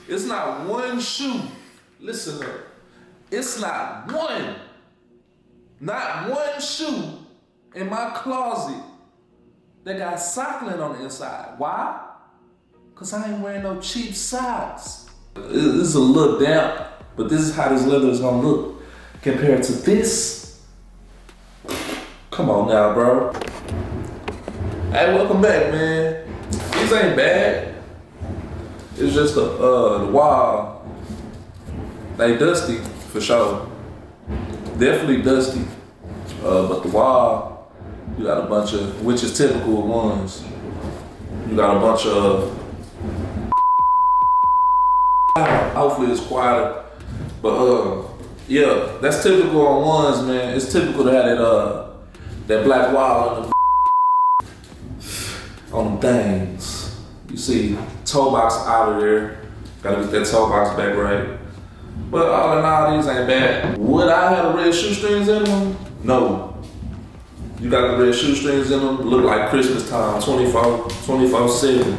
It's not one shoe. Listen up. It's not one shoe in my closet that got sockling on the inside. Why? Cause I ain't wearing no cheap socks. This is a little damp, but this is how this leather is gonna look compared to this. Come on now, bro. Hey, welcome back, man. These ain't bad. It's just the wall. They dusty for sure. Definitely dusty. But the wall, you got a bunch of, which is typical ones. You got a bunch of. Hopefully it's quieter. But yeah, that's typical on ones, man. It's typical to have that black wall on them things. You see, toe box out of there. Gotta get that toe box back right. But all in all, these ain't bad. Would I have the red shoestrings in them? No. You got the red shoestrings in them, look like Christmas time, 24/7.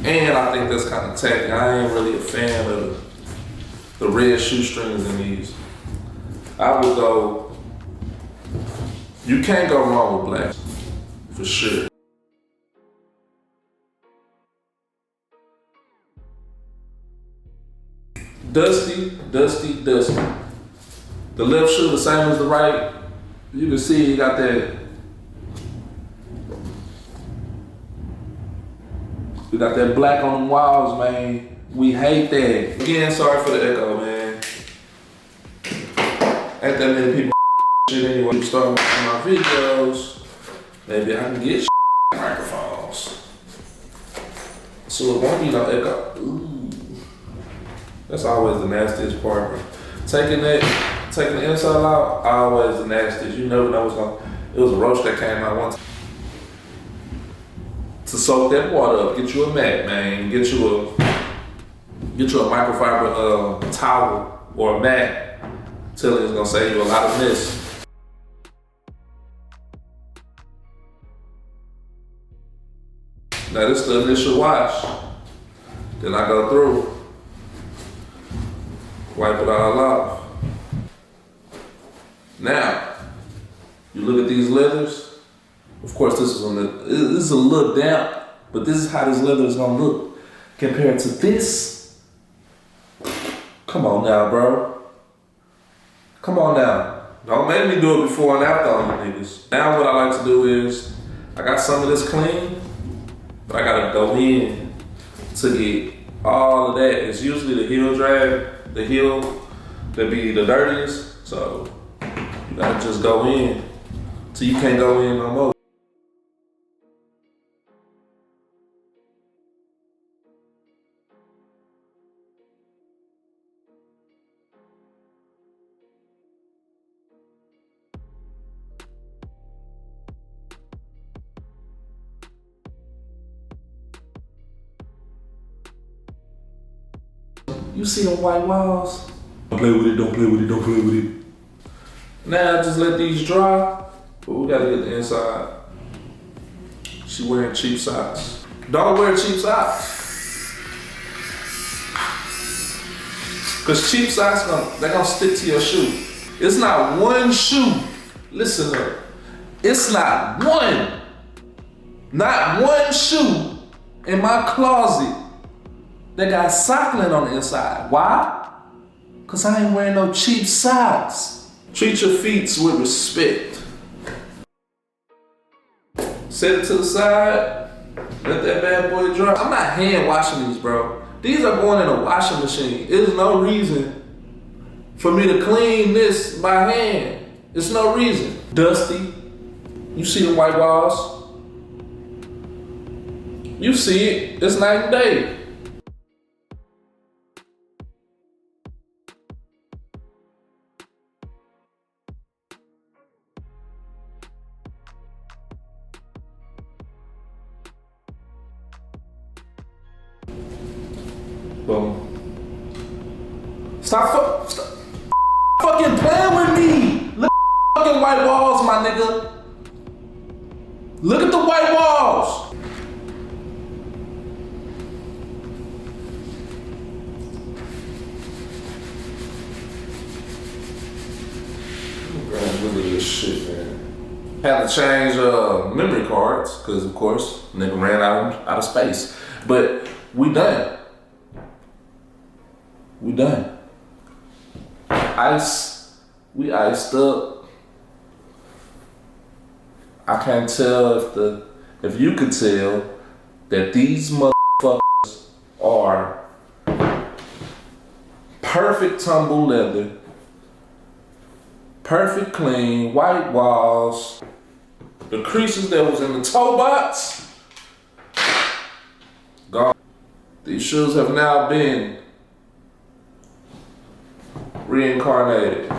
And I think that's kind of tacky. I ain't really a fan of the red shoestrings in these. I would go, you can't go wrong with black, for sure. Dusty, dusty, dusty. The left shoe the same as the right. You can see you got that. You got that black on the walls, man. We hate that. Again, sorry for the echo, man. Ain't that many people shit anyway. You start watching my videos, maybe I can get microphones. So it won't be no echo. Ooh. That's always the nastiest part. Taking the inside out, always the nastiest. You never know what's going. It was a roach that came out one time. To soak that water up, get you a mat, man. Get you a microfiber towel or a mat. Till it's gonna save you a lot of mess. Now this is the initial wash. Then I go through, wipe it all off. Now, you look at these leathers. Of course, this is a little damp, but this is how this leather is gonna look compared to this. Come on now, bro. Come on now. Don't make me do it before and after on you niggas. Now what I like to do is, I got some of this clean, but I gotta go in to get all of that. It's usually the heel drag, the heel that be the dirtiest. So you gotta just go in till you can't go in no more. You see them white walls? Don't play with it, don't play with it, don't play with it. Now just let these dry, but we gotta get the inside. She wearing cheap socks. Don't wear cheap socks. Cause cheap socks, they're gonna stick to your shoe. It's not one shoe, listen up. It's not one shoe in my closet that got sockling on the inside. Why? Cause I ain't wearing no cheap socks. Treat your feet with respect. Set it to the side, let that bad boy dry. I'm not hand washing these, bro. These are going in a washing machine. There's no reason for me to clean this by hand. There's no reason. Dusty. You see the white walls? You see it, it's night and day. Boom. Stop fucking playing with me. Look at fucking white walls, my nigga. Look at the white walls. look at this shit, man. Had to change memory cards, because of course, nigga ran out of space. But we done. We done. We iced up. I can't tell if you could tell that these motherfuckers are perfect tumble leather, perfect clean, white walls. The creases that was in the toe box, gone. These shoes have now been reincarnated.